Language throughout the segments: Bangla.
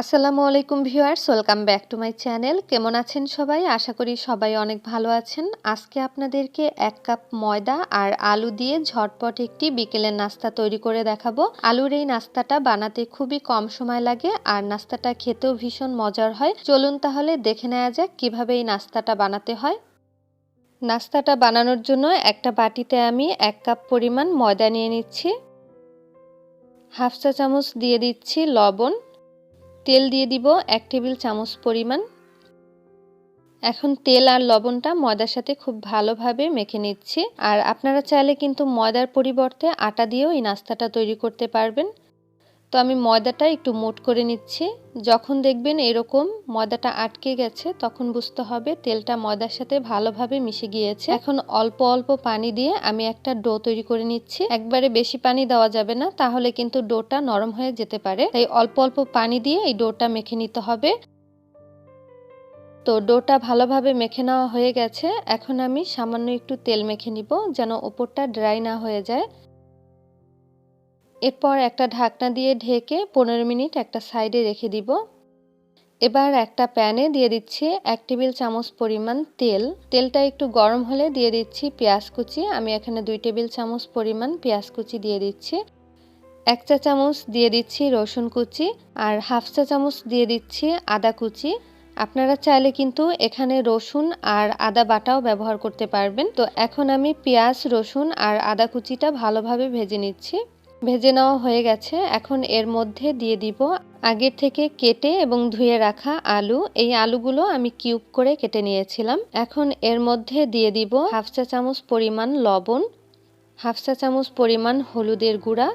আসসালামু আলাইকুম viewers, welcome back to my channel. কেমন আছেন সবাই? আশা করি সবাই অনেক ভালো আছেন। আজকে আপনাদেরকে 1 কাপ ময়দা আর আলু দিয়ে ঝটপট একটি বিকেলের নাস্তা তৈরি করে দেখাবো। আলুর এই নাস্তাটা বানাতে খুবই কম সময় লাগে আর নাস্তাটা খেতেও ভীষণ মজার হয়। চলুন তাহলে দেখে নেওয়া যাক কিভাবে এই নাস্তাটা বানাতে হয়। নাস্তাটা বানানোর জন্য একটা বাটিতে আমি 1 কাপ পরিমাণ ময়দা নিয়ে নিচ্ছি। হাফ চা চামচ দিয়ে দিচ্ছি লবণ। তেল দিয়ে দিব 1 টেবিল চামচ পরিমাণ। এখন তেল আর লবণটা ময়দার সাথে খুব ভালোভাবে মেখে নিচ্ছি। আর আপনারা চাইলে কিন্তু ময়দার পরিবর্তে আটা দিয়েও এই নাস্তাটা তৈরি করতে পারবেন। তো আমি ময়দাটা একটু মোট করে নিচ্ছি। যখন দেখবেন এরকম ময়দাটা আটকে গেছে তখন বুঝতে হবে তেলটা ময়দার সাথে ভালোভাবে মিশে গিয়েছে। এখন অল্প অল্প পানি দিয়ে আমি একটা ডো তৈরি করে নিচ্ছি। একবারে বেশি পানি দেওয়া যাবে না, তাহলে কিন্তু ডোটা নরম হয়ে যেতে পারে। তাই অল্প অল্প পানি দিয়ে এই ডোটা মেখে নিতে হবে। তো ডোটা ভালোভাবে মেখে নেওয়া হয়ে গেছে। এখন আমি সামান্য একটু তেল মেখে নিব যেন উপরটা ড্রাই না হয়ে যায়। এরপর একটা ঢাকনা দিয়ে ঢেকে 15 মিনিট একটা সাইডে রেখে দিব। এবার একটা প্যানে দিয়ে দিচ্ছি 1 টেবিল চামচ পরিমাণ তেল। তেলটা একটু গরম হলে দিয়ে দিচ্ছি পেঁয়াজ কুচি। আমি এখানে 2 টেবিল চামচ পরিমাণ পেঁয়াজ কুচি দিয়ে দিচ্ছি। 1 চা চামচ দিয়ে দিচ্ছি রসুন কুচি আর হাফ চা চামচ দিয়ে দিচ্ছি আদা কুচি। আপনারা চাইলে কিন্তু এখানে রসুন আর আদা বাটাও ব্যবহার করতে পারবেন। তো এখন আমি পেঁয়াজ, রসুন আর আদা কুচিটা ভালোভাবে ভেজে নিচ্ছি। ভেজে নেওয়া হয়ে গেছে। এখন এর মধ্যে দিয়ে দিব আগের থেকে কেটে এবং ধুয়ে রাখা আলু। এই আলুগুলো আমি কিউব করে কেটে নিয়েছিলাম। এখন এর মধ্যে দিয়ে দিব হাফ চা চামচ পরিমাণ লবণ, হাফ চা চামচ পরিমাণ হলুদের গুঁড়া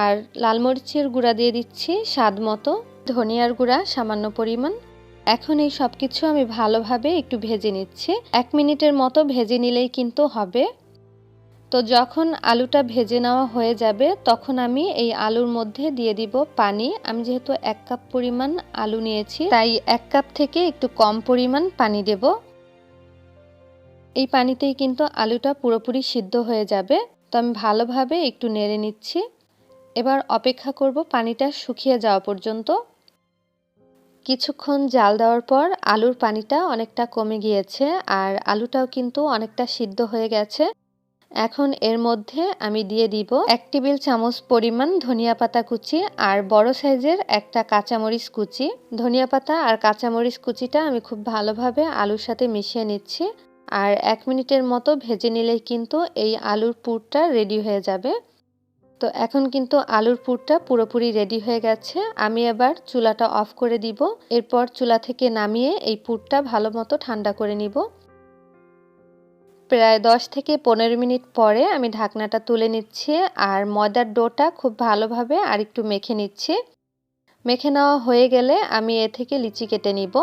আর লাল মরিচের গুঁড়া দিয়ে দিচ্ছি স্বাদ মতো, ধনিয়ার গুঁড়া সামান্য পরিমাণ। এখন এই সব কিছু আমি ভালোভাবে একটু ভেজে নিচ্ছি। 1 মিনিটের মতো ভেজে নিলেই কিন্তু হবে। তো যখন আলুটা ভেজে নেওয়া হয়ে যাবে তখন আমি এই আলুর মধ্যে দিয়ে দিব পানি। আমি যেহেতু 1 কাপ পরিমাণ আলু নিয়েছি তাই 1 কাপ থেকে একটু কম পরিমাণ পানি দেব। এই পানিতেই কিন্তু আলুটা পুরোপুরি সিদ্ধ হয়ে যাবে। তো আমি ভালোভাবে একটু নেড়ে নিচ্ছি। এবার অপেক্ষা করব পানিটা শুকিয়ে যাওয়া পর্যন্ত। কিছুক্ষণ জাল দেওয়ার পর আলুর পানিটা অনেকটা কমে গিয়েছে আর আলুটাও কিন্তু অনেকটা সিদ্ধ হয়ে গেছে। এখন এর মধ্যে আমি দিয়ে দিব 1 টেবিল চামচ পরিমাণ ধনিয়া পাতা কুচি আর বড় সাইজের একটা কাঁচামরিচ কুচি। ধনিয়া পাতা আর কাঁচামরিচ কুচিটা আমি খুব ভালোভাবে আলুর সাথে মিশিয়ে নিচ্ছি। আর 1 মিনিটের মতো ভেজে নিলেই কিন্তু এই আলুর পুরটা রেডি হয়ে যাবে। তো এখন কিন্তু আলুর পুরটা পুরোপুরি রেডি হয়ে গেছে। আমি এবার চুলাটা অফ করে দিব। এরপর চুলা থেকে নামিয়ে এই পুরটা ভালো মতো ঠান্ডা করে নিব। প্রায় 10 থেকে 15 মিনিট পরে আমি ঢাকনাটা তুলে নিচ্ছি আর ময়দার ডোটা খুব ভালোভাবে আরেকটু মেখে নিচ্ছি। মেখে নেওয়া হয়ে গেলে আমি এ থেকে লিচি কেটে নিব।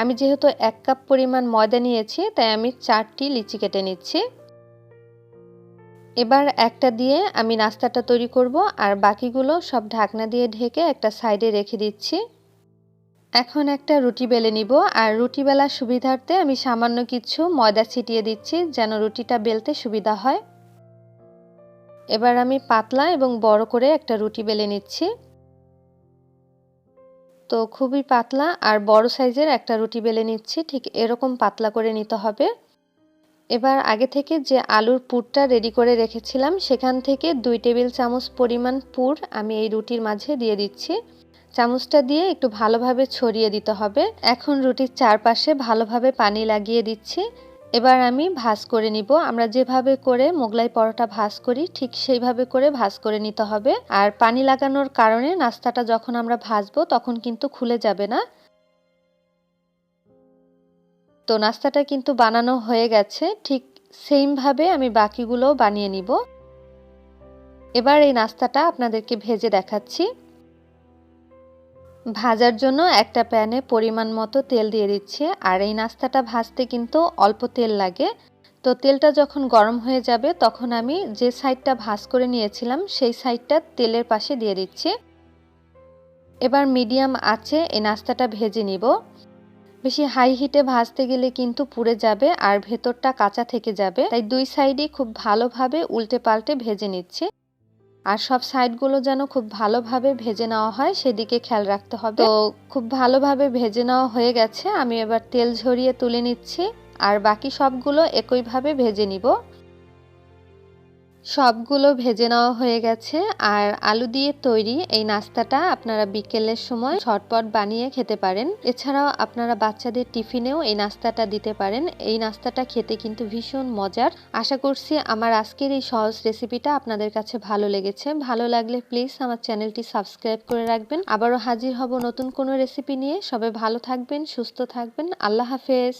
আমি যেহেতু 1 কাপ পরিমাণ ময়দা নিয়েছি তাই আমি 4টি লিচি কেটে নিচ্ছি। এবার একটা দিয়ে আমি নাস্তাটা তৈরি করব আর বাকিগুলো সব ঢাকনা দিয়ে ঢেকে একটা সাইডে রেখে দিচ্ছি। এখন একটা রুটি বেলে নিব আর রুটি বেলার সুবিধার্থে আমি সামান্য কিছু ময়দা ছিটিয়ে দিচ্ছি যেন রুটিটা বেলতে সুবিধা হয়। এবার আমি পাতলা এবং বড় করে একটা রুটি বেলে নিচ্ছি। তো খুবই পাতলা আর বড় সাইজের একটা রুটি বেলে নিচ্ছি, ঠিক এরকম পাতলা করে নিতে হবে। এবার আগে থেকে যে আলুর পুরটা রেডি করে রেখেছিলাম সেখান থেকে 2 টেবিল চামচ পরিমাণ পুর আমি এই রুটির মাঝে দিয়ে দিচ্ছি। চামচটা দিয়ে একটু ভালোভাবে ছড়িয়ে দিতে হবে। এখন রুটির চারপাশে ভালোভাবে পানি লাগিয়ে দিচ্ছি। এবার আমি ভাঁজ করে নিব। আমরা যেভাবে করে মোগলাই পরোটা ভাঁজ করি ঠিক সেইভাবে করে ভাঁজ করে নিতে হবে। আর পানি লাগানোর কারণে নাস্তাটা যখন আমরা ভাজবো তখন কিন্তু খুলে যাবে না। তো নাস্তাটা কিন্তু বানানো হয়ে গেছে। ঠিক সেমভাবে আমি বাকিগুলোও বানিয়ে নিব। এবার এই নাস্তাটা আপনাদেরকে ভেজে দেখাচ্ছি। ভাজার জন্য একটা প্যানে পরিমাণ মতো তেল দিয়ে দিচ্ছি আর এই নাস্তাটা ভাজতে কিন্তু অল্প তেল লাগে। তো তেলটা যখন গরম হয়ে যাবে তখন আমি যে সাইডটা ভাজ করে নিয়েছিলাম সেই সাইডটা তেলের পাশে দিয়ে দিচ্ছি। এবার মিডিয়াম আঁচে এই নাস্তাটা ভেজে নিব। বেশি হাই হিটে ভাজতে গেলে কিন্তু পুড়ে যাবে আর ভেতরটা কাঁচা থেকে যাবে, তাই দুই সাইডে খুব ভালোভাবে উল্টে পাল্টে ভেজে নিচ্ছি। আর সব সাইডগুলো যেন খুব ভালোভাবে ভেজে নেওয়া হয় সেদিকে খেয়াল রাখতে হবে। তো খুব ভালোভাবে ভেজে নেওয়া হয়ে গেছে, আমি এবার তেল ঝরিয়ে তুলে নিচ্ছি আর বাকি সবগুলো একইভাবে ভেজে নিব। সবগুলো ভেজে নেওয়া হয়ে গেছে। আর আলু দিয়ে তৈরি এই নাস্তাটা আপনারা বিকেলের সময় ঝটপট বানিয়ে খেতে পারেন। এছাড়াও আপনারা বাচ্চাদের টিফিনেও এই নাস্তাটা দিতে পারেন। এই নাস্তাটা খেতে কিন্তু ভীষণ মজার। আশা করছি আমার আজকের এই সহজ রেসিপিটা আপনাদের কাছে ভালো লেগেছে। ভালো লাগলে প্লিজ আমার চ্যানেলটি সাবস্ক্রাইব করে রাখবেন। আবারও হাজির হব নতুন কোনো রেসিপি নিয়ে। সবাই ভালো থাকবেন, সুস্থ থাকবেন। আল্লাহ হাফেজ।